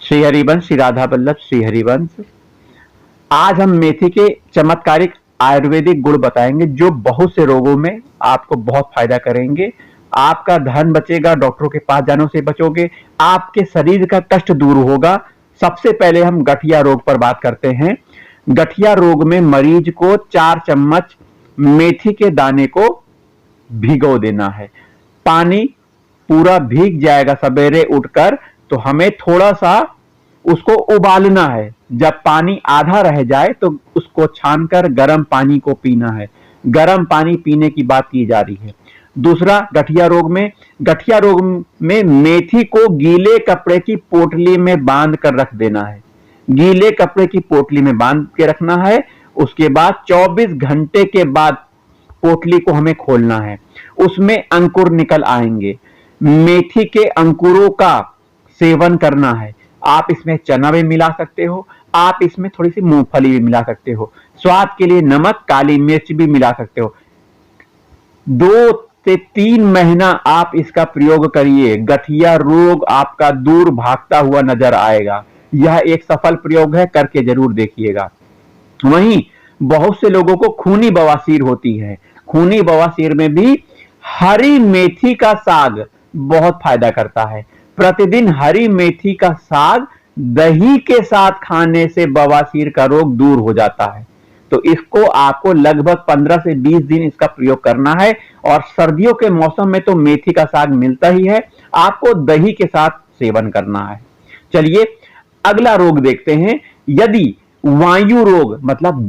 श्री हरिवंश, श्री राधा वल्लभ, श्री हरिवंश। आज हम मेथी के चमत्कारिक आयुर्वेदिक गुण बताएंगे जो बहुत से रोगों में आपको बहुत फायदा करेंगे। आपका धन बचेगा, डॉक्टरों के पास जाने से बचोगे, आपके शरीर का कष्ट दूर होगा। सबसे पहले हम गठिया रोग पर बात करते हैं। गठिया रोग में मरीज को 4 चम्मच मेथी के दाने को भिगो देना है। पानी पूरा भीग जाएगा सवेरे उठकर, तो हमें थोड़ा सा उसको उबालना है। जब पानी आधा रह जाए तो उसको छानकर गर्म पानी को पीना है। गर्म पानी पीने की बात की जा रही है। दूसरा, गठिया रोग में मेथी को गीले कपड़े की पोटली में बांध कर रख देना है। गीले कपड़े की पोटली में बांध के रखना है। उसके बाद 24 घंटे के बाद पोटली को हमें खोलना है। उसमें अंकुर निकल आएंगे। मेथी के अंकुरों का सेवन करना है। आप इसमें चना भी मिला सकते हो, आप इसमें थोड़ी सी मूंगफली भी मिला सकते हो, स्वाद के लिए नमक, काली मिर्च भी मिला सकते हो। 2 से 3 महीना आप इसका प्रयोग करिए, गठिया रोग आपका दूर भागता हुआ नजर आएगा। यह एक सफल प्रयोग है, करके जरूर देखिएगा। वहीं बहुत से लोगों को खूनी बवासीर होती है। खूनी बवासीर में भी हरी मेथी का साग बहुत फायदा करता है। प्रतिदिन हरी मेथी का साग दही के साथ खाने से बवासीर का रोग दूर हो जाता है। तो इसको आपको लगभग 15 से 20 दिन इसका प्रयोग करना है। और सर्दियों के मौसम में तो मेथी का साग मिलता ही है, आपको दही के साथ सेवन करना है। चलिए अगला रोग देखते हैं। यदि वायु रोग मतलब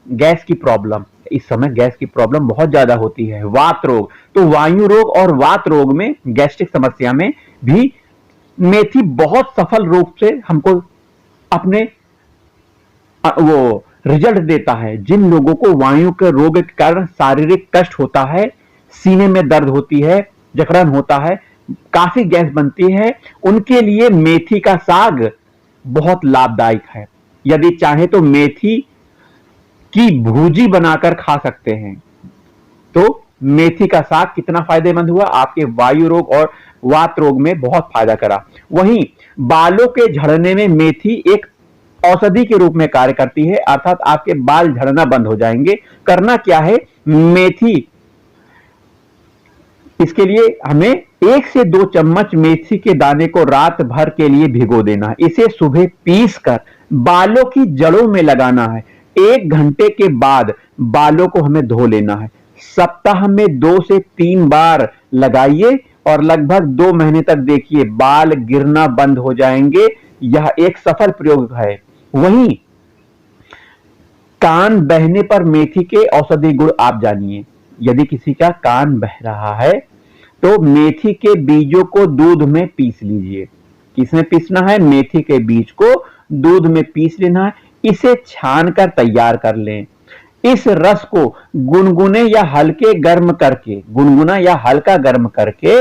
गैस की प्रॉब्लम, इस समय गैस की प्रॉब्लम बहुत ज्यादा होती है, वात रोग, तो वायु रोग और वात रोग में, गैस्ट्रिक समस्या में भी मेथी बहुत सफल रूप से हमको अपने वो रिजल्ट देता है। जिन लोगों को वायु के रोग के कारण शारीरिक कष्ट होता है, सीने में दर्द होती है, जकड़न होता है, काफी गैस बनती है, उनके लिए मेथी का साग बहुत लाभदायक है। यदि चाहे तो मेथी की भूजी बनाकर खा सकते हैं। तो मेथी का साग कितना फायदेमंद हुआ, आपके वायु रोग और वात रोग में बहुत फायदा करा। वहीं बालों के झड़ने में मेथी एक औषधि के रूप में कार्य करती है, अर्थात आपके बाल झड़ना बंद हो जाएंगे। करना क्या है, मेथी, इसके लिए हमें 1 से 2 चम्मच मेथी के दाने को रात भर के लिए भिगो देना है। इसे सुबह पीस कर बालों की जड़ों में लगाना है। 1 घंटे के बाद बालों को हमें धो लेना है। सप्ताह में 2 से 3 बार लगाइए और लगभग 2 महीने तक देखिए, बाल गिरना बंद हो जाएंगे। यह एक सफल प्रयोग है। वहीं कान बहने पर मेथी के औषधि गुण आप जानिए। यदि किसी का कान बह रहा है तो मेथी के बीजों को दूध में पीस लीजिए। किसमें पीसना है, मेथी के बीज को दूध में पीस लेना है। इसे छानकर तैयार कर लें। इस रस को गुनगुने या हल्के गर्म करके, गुनगुना या हल्का गर्म करके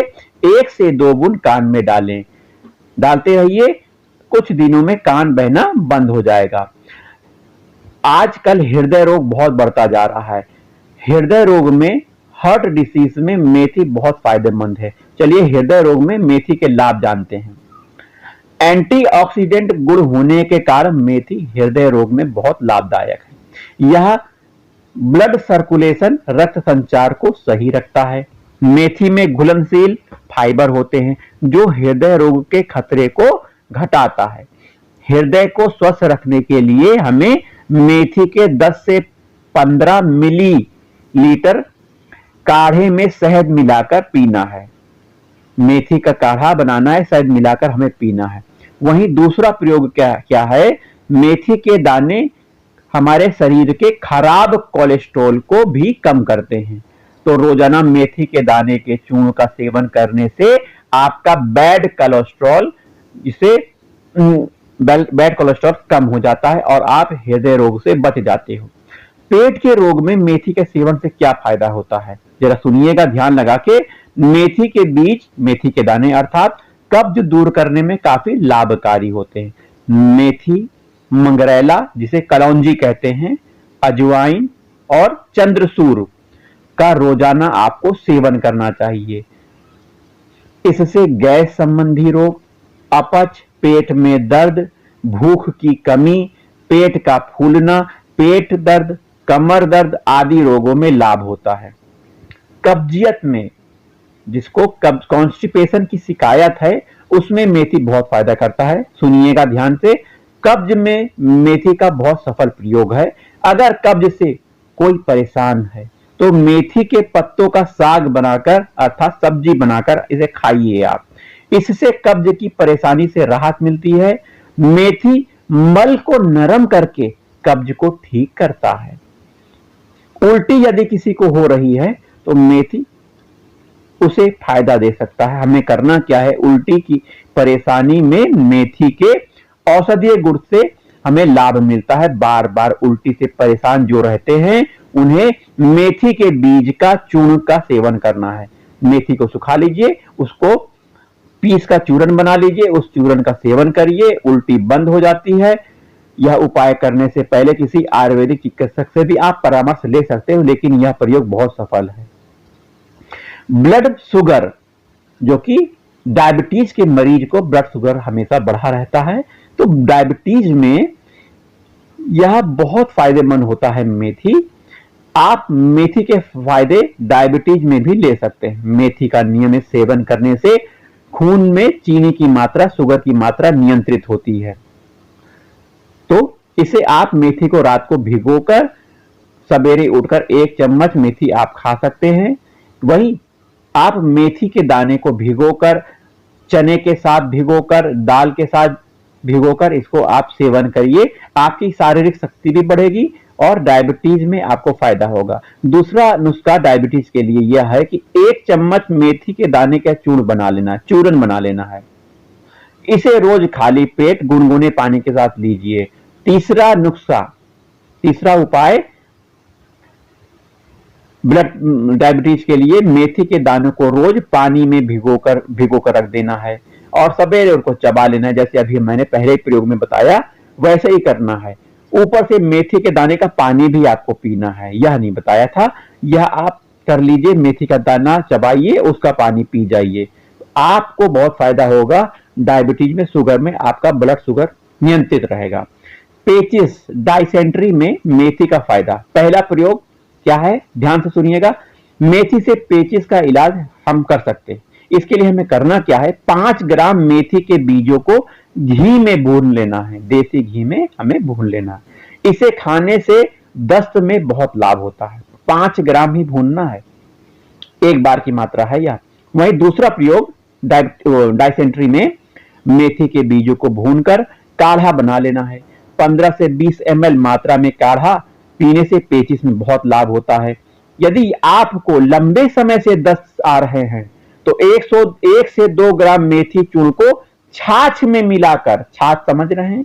1 से 2 बूंद कान में डालें। डालते रहिए, कुछ दिनों में कान बहना बंद हो जाएगा। आजकल हृदय रोग बहुत बढ़ता जा रहा है। हृदय रोग में, हार्ट डिसीज में मेथी बहुत फायदेमंद है। चलिए हृदय रोग में मेथी के लाभ जानते हैं। एंटीऑक्सीडेंट गुण होने के कारण मेथी हृदय रोग में बहुत लाभदायक है। यह ब्लड सर्कुलेशन, रक्त संचार को सही रखता है। मेथी में घुलनशील फाइबर होते हैं जो हृदय रोग के खतरे को घटाता है। हृदय को स्वस्थ रखने के लिए हमें मेथी के 10 से 15 मिलीलीटर काढ़े में शहद मिलाकर पीना है। मेथी का काढ़ा बनाना है, शहद मिलाकर हमें पीना है। वहीं दूसरा प्रयोग क्या है, मेथी के दाने हमारे शरीर के खराब कोलेस्ट्रॉल को भी कम करते हैं। तो रोजाना मेथी के दाने के चूर्ण का सेवन करने से आपका बैड कोलेस्ट्रॉल, जिसे बैड कोलेस्ट्रॉल कम हो जाता है और आप हृदय रोग से बच जाते हो। पेट के रोग में मेथी के सेवन से क्या फायदा होता है, जरा सुनिएगा ध्यान लगा के। मेथी के बीज, मेथी के दाने अर्थात कब्ज दूर करने में काफी लाभकारी होते हैं। मेथी, मंगरैला जिसे कलौंजी कहते हैं, अजवाइन और चंद्रसूर का रोजाना आपको सेवन करना चाहिए। इससे गैस संबंधी रोग, अपच, पेट में दर्द, भूख की कमी, पेट का फूलना, पेट दर्द, कमर दर्द आदि रोगों में लाभ होता है। कब्जियत में, जिसको कॉन्स्टिपेशन की शिकायत है, उसमें मेथी बहुत फायदा करता है। सुनिएगा ध्यान से, कब्ज में मेथी का बहुत सफल प्रयोग है। अगर कब्ज से कोई परेशान है तो मेथी के पत्तों का साग बनाकर अर्थात सब्जी बनाकर इसे खाइए आप। इससे कब्ज की परेशानी से राहत मिलती है। मेथी मल को नरम करके कब्ज को ठीक करता है। उल्टी यदि किसी को हो रही है तो मेथी उसे फायदा दे सकता है। हमें करना क्या है, उल्टी की परेशानी में मेथी के औषधीय गुण से हमें लाभ मिलता है। बार बार उल्टी से परेशान जो रहते हैं उन्हें मेथी के बीज का चूर्ण का सेवन करना है। मेथी को सुखा लीजिए, उसको पीस का चूर्ण बना लीजिए, उस चूर्ण का सेवन करिए, उल्टी बंद हो जाती है। यह उपाय करने से पहले किसी आयुर्वेदिक चिकित्सक से भी आप परामर्श ले सकते हो, लेकिन यह प्रयोग बहुत सफल है। ब्लड शुगर, जो कि डायबिटीज के मरीज को ब्लड शुगर हमेशा बढ़ा रहता है, तो डायबिटीज में यह बहुत फायदेमंद होता है मेथी। आप मेथी के फायदे डायबिटीज में भी ले सकते हैं। मेथी का नियमित सेवन करने से खून में चीनी की मात्रा, शुगर की मात्रा नियंत्रित होती है। तो इसे आप मेथी को रात को भिगोकर सवेरे उठकर 1 चम्मच मेथी आप खा सकते हैं। वहीं आप मेथी के दाने को भिगोकर, चने के साथ भिगोकर, दाल के साथ भिगोकर इसको आप सेवन करिए। आपकी शारीरिक शक्ति भी बढ़ेगी और डायबिटीज में आपको फायदा होगा। दूसरा नुस्खा डायबिटीज के लिए यह है कि 1 चम्मच मेथी के दाने का चूर्ण बना लेना है। इसे रोज खाली पेट गुनगुने पानी के साथ लीजिए। तीसरा उपाय डायबिटीज के लिए मेथी के दानों को रोज पानी में भिगोकर रख देना है और सवेरे उनको चबा लेना है। जैसे अभी मैंने पहले प्रयोग में बताया वैसे ही करना है। ऊपर से मेथी के दाने का पानी भी आपको पीना है, यह नहीं बताया था, यह आप कर लीजिए। मेथी का दाना चबाइए, उसका पानी पी जाइए, आपको बहुत फायदा होगा। डायबिटीज में, शुगर में आपका ब्लड शुगर नियंत्रित रहेगा। पेचिस, डायसेंट्री में मेथी का फायदा। पहला प्रयोग क्या है, ध्यान से सुनिएगा। मेथी से पेचिस का इलाज हम कर सकते हैं। इसके लिए हमें करना क्या है, 5 ग्राम मेथी के बीजों को घी में भून लेना है। देसी घी में हमें भून लेना है। इसे खाने से दस्त में बहुत लाभ होता है। 5 ग्राम ही भूनना है, एक बार की मात्रा है यह। वहीं दूसरा प्रयोग डायसेंट्री में मेथी के बीजों को भूनकर काढ़ा बना लेना है। 15 से 20 ml मात्रा में काढ़ा पीने से पेचिस में बहुत लाभ होता है। यदि आपको लंबे समय से दस्त आ रहे हैं तो 1 से 2 ग्राम मेथी चूर्ण को छाछ में मिलाकर, छाछ समझ रहे हैं,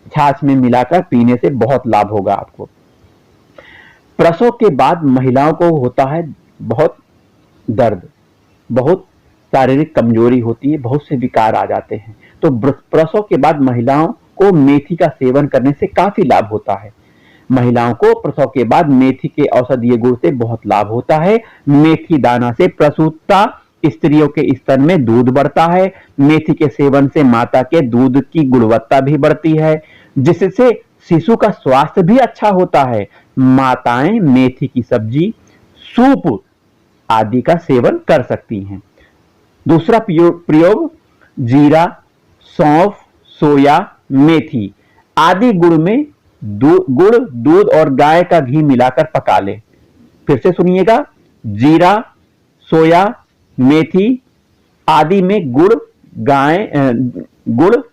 छाछ में मिलाकर पीने से बहुत लाभ होगा आपको। प्रसव के बाद महिलाओं को होता है बहुत दर्द, बहुत शारीरिक कमजोरी होती है, बहुत से विकार आ जाते हैं। तो प्रसव के बाद महिलाओं को मेथी का सेवन करने से काफी लाभ होता है। महिलाओं को प्रसव के बाद मेथी के औषधीय गुण से बहुत लाभ होता है। मेथी दाना से प्रसूता स्त्रियों के स्तन में दूध बढ़ता है। मेथी के सेवन से माता के दूध की गुणवत्ता भी बढ़ती है, जिससे शिशु का स्वास्थ्य भी अच्छा होता है। माताएं मेथी की सब्जी, सूप आदि का सेवन कर सकती हैं। दूसरा प्रयोग जीरा, सौंफ, सोया, मेथी आदि गुड़ में गुड़, दूध और गाय का घी मिलाकर पका ले। फिर से सुनिएगा, जीरा, सोया, मेथी आदि में गुड़,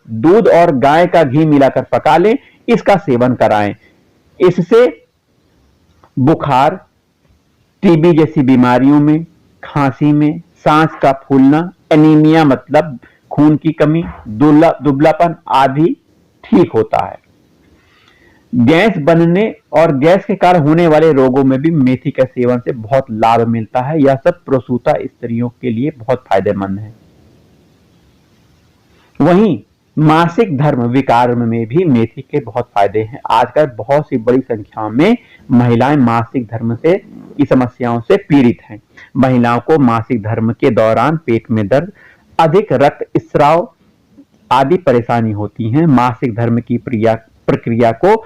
दूध और गाय का घी मिलाकर पका ले, इसका सेवन कराएं। इससे बुखार, टीबी जैसी बीमारियों में, खांसी में, सांस का फूलना, एनीमिया मतलब खून की कमी, दुबलापन आदि ठीक होता है। गैस बनने और गैस के कारण होने वाले रोगों में भी मेथी के सेवन से बहुत लाभ मिलता है। यह सब प्रसूता स्त्रियों के लिए बहुत फायदेमंद है। वहीं मासिक धर्म विकार में भी मेथी के बहुत फायदे हैं। आजकल बहुत सी बड़ी संख्या में महिलाएं मासिक धर्म से की समस्याओं से पीड़ित हैं। महिलाओं को मासिक धर्म के दौरान पेट में दर्द, अधिक रक्तस्राव आदि परेशानी होती हैं। मासिक धर्म की प्रक्रिया को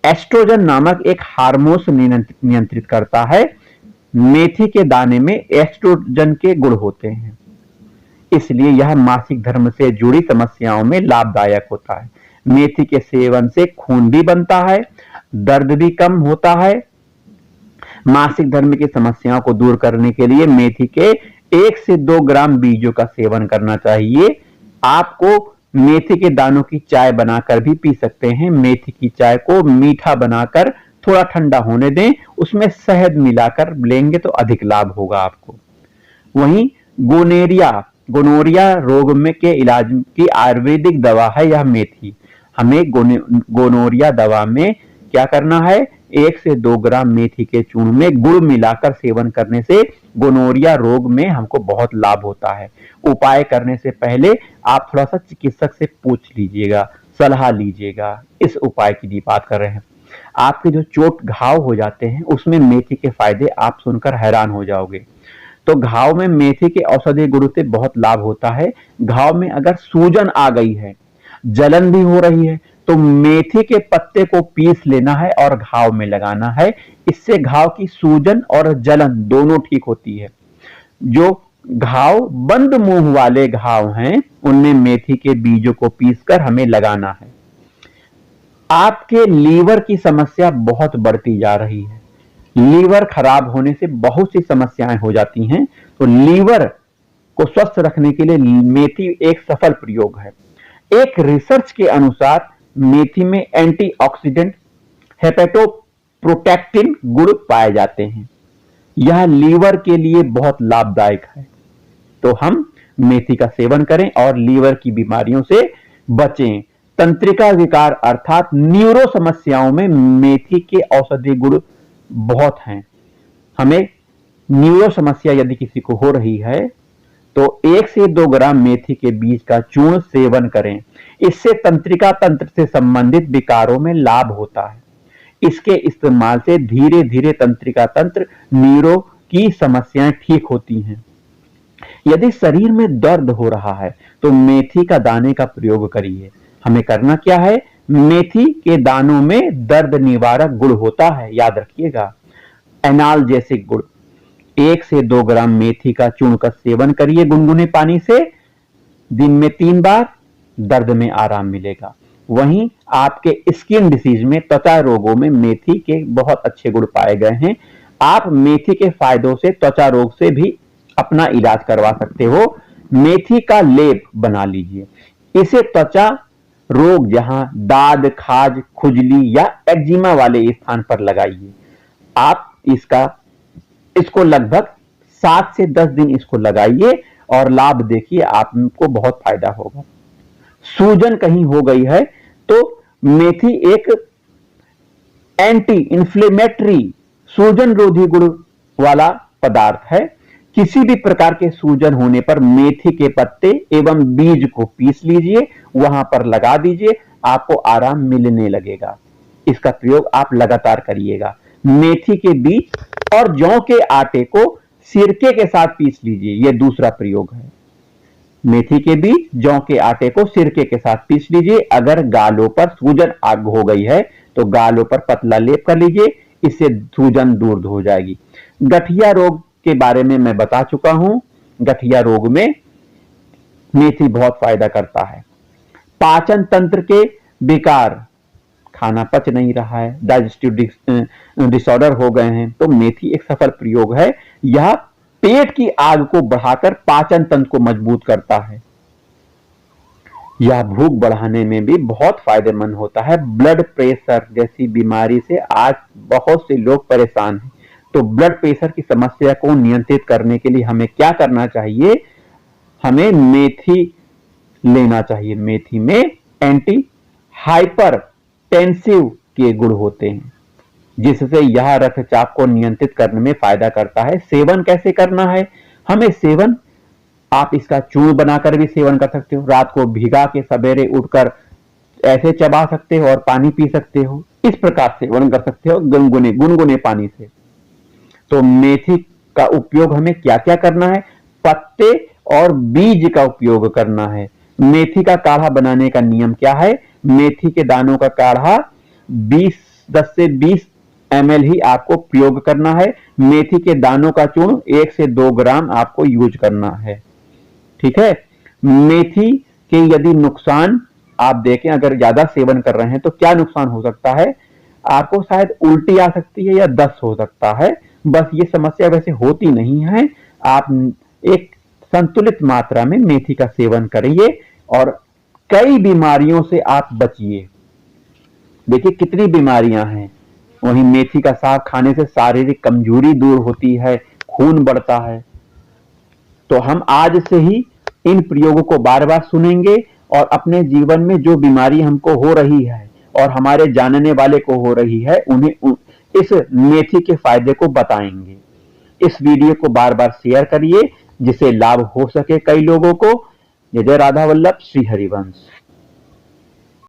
एस्ट्रोजन नामक एक हार्मोन नियंत्रित करता है। मेथी के दाने में एस्ट्रोजन के गुण होते हैं, इसलिए यह मासिक धर्म से जुड़ी समस्याओं में लाभदायक होता है। मेथी के सेवन से खून भी बनता है, दर्द भी कम होता है। मासिक धर्म की समस्याओं को दूर करने के लिए मेथी के 1 से 2 ग्राम बीजों का सेवन करना चाहिए। आपको मेथी के दानों की चाय बनाकर भी पी सकते हैं। मेथी की चाय को मीठा बनाकर थोड़ा ठंडा होने दें, उसमें शहद मिलाकर लेंगे तो अधिक लाभ होगा आपको। वहीं गोनोरिया रोग में के इलाज की आयुर्वेदिक दवा है यह मेथी। हमें गोनोरिया दवा में क्या करना है, 1 से 2 ग्राम मेथी के चूर्ण में गुड़ मिलाकर सेवन करने से गोनोरिया रोग में हमको बहुत लाभ होता है। उपाय करने से पहले आप थोड़ा सा चिकित्सक से पूछ लीजिएगा, सलाह लीजिएगा। इस उपाय की भी बात कर रहे हैं। आपके जो चोट घाव हो जाते हैं उसमें मेथी के फायदे आप सुनकर हैरान हो जाओगे। तो घाव में मेथी के औषधीय गुण से बहुत लाभ होता है। घाव में अगर सूजन आ गई है, जलन भी हो रही है, तो मेथी के पत्ते को पीस लेना है और घाव में लगाना है। इससे घाव की सूजन और जलन दोनों ठीक होती है। जो घाव बंद मुंह वाले घाव हैं उनमें मेथी के बीजों को पीसकर हमें लगाना है। आपके लीवर की समस्या बहुत बढ़ती जा रही है। लीवर खराब होने से बहुत सी समस्याएं हो जाती हैं, तो लीवर को स्वस्थ रखने के लिए मेथी एक सफल प्रयोग है। एक रिसर्च के अनुसार मेथी में एंटीऑक्सीडेंट हेपेटोप्रोटेक्टिन गुण पाए जाते हैं। यह लीवर के लिए बहुत लाभदायक है। तो हम मेथी का सेवन करें और लीवर की बीमारियों से बचें। तंत्रिका विकार अर्थात न्यूरो समस्याओं में मेथी के औषधीय गुण बहुत हैं। हमें न्यूरो समस्या यदि किसी को हो रही है तो 1 से 2 ग्राम मेथी के बीज का चूर्ण सेवन करें। इससे तंत्रिका तंत्र से संबंधित विकारों में लाभ होता है। इसके इस्तेमाल से धीरे धीरे तंत्रिका तंत्र न्यूरो की समस्याएं ठीक होती हैं। यदि शरीर में दर्द हो रहा है तो मेथी का दाने का प्रयोग करिए। हमें करना क्या है, मेथी के दानों में दर्द निवारक गुण होता है, याद रखिएगा, एनाल्जेसिक गुण। 1 से 2 ग्राम मेथी का चूर्ण का सेवन करिए गुनगुने पानी से, दिन में 3 बार, दर्द में आराम मिलेगा। वहीं आपके स्किन डिसीज में, त्वचा रोगों में मेथी के बहुत अच्छे गुण पाए गए हैं। आप मेथी के फायदों से त्वचा रोग से भी अपना इलाज करवा सकते हो। मेथी का लेप बना लीजिए। इसे त्वचा रोग जहां दाद, खाज, खुजली या एक्जिमा वाले स्थान पर लगाइए। आप इसको लगभग 7 से 10 दिन इसको लगाइए और लाभ देखिए, आपको बहुत फायदा होगा। सूजन कहीं हो गई है तो मेथी एक एंटी इंफ्लेमेटरी सूजन रोधी गुण वाला पदार्थ है। किसी भी प्रकार के सूजन होने पर मेथी के पत्ते एवं बीज को पीस लीजिए, वहां पर लगा दीजिए, आपको आराम मिलने लगेगा। इसका प्रयोग आप लगातार करिएगा। मेथी के बीज और जौ के आटे को सिरके के साथ पीस लीजिए, यह दूसरा प्रयोग है। मेथी के बीज, जौ के आटे को सिरके के साथ पीस लीजिए। अगर गालों पर सूजन आग हो गई है तो गालों पर पतला लेप कर लीजिए, इससे सूजन दूर हो जाएगी। गठिया रोग के बारे में मैं बता चुका हूं। गठिया रोग में मेथी बहुत फायदा करता है। पाचन तंत्र के विकार, खाना पच नहीं रहा है, डाइजेस्टिव डिसऑर्डर हो गए हैं, तो मेथी एक सफल प्रयोग है। यह पेट की आग को बढ़ाकर पाचन तंत्र को मजबूत करता है। यह भूख बढ़ाने में भी बहुत फायदेमंद होता है। ब्लड प्रेशर जैसी बीमारी से आज बहुत से लोग परेशान हैं, तो ब्लड प्रेशर की समस्या को नियंत्रित करने के लिए हमें क्या करना चाहिए, हमें मेथी लेना चाहिए। मेथी में एंटी हाइपरटेंसिव के गुण होते हैं, जिससे यह रक्तचाप को नियंत्रित करने में फायदा करता है। सेवन कैसे करना है, हमें सेवन, आप इसका चूर्ण बनाकर भी सेवन कर सकते हो। रात को भिगा के सवेरे उठकर ऐसे चबा सकते हो और पानी पी सकते हो। इस प्रकार सेवन कर सकते हो गुनगुने पानी से। तो मेथी का उपयोग हमें क्या क्या करना है, पत्ते और बीज का उपयोग करना है। मेथी का काढ़ा बनाने का नियम क्या है? मेथी के दानों का काढ़ा 10 से 20 ml ही आपको प्रयोग करना है। मेथी के दानों का चूर्ण 1 से 2 ग्राम आपको यूज करना है। ठीक है। मेथी के यदि नुकसान आप देखें, अगर ज्यादा सेवन कर रहे हैं तो क्या नुकसान हो सकता है? आपको शायद उल्टी आ सकती है या दस्त हो सकता है। बस ये समस्या वैसे होती नहीं है। आप एक संतुलित मात्रा में मेथी का सेवन करिए और कई बीमारियों से आप बचिए। देखिए कितनी बीमारियां हैं। वहीं मेथी का साग खाने से शारीरिक कमजोरी दूर होती है, खून बढ़ता है। तो हम आज से ही इन प्रयोगों को बार बार सुनेंगे और अपने जीवन में जो बीमारी हमको हो रही है और हमारे जानने वाले को हो रही है, उन्हें इस मेथी के फायदे को बताएंगे। इस वीडियो को बार बार शेयर करिए जिससे लाभ हो सके कई लोगों को। जय जय राधा वल्लभ, श्री हरिवंश।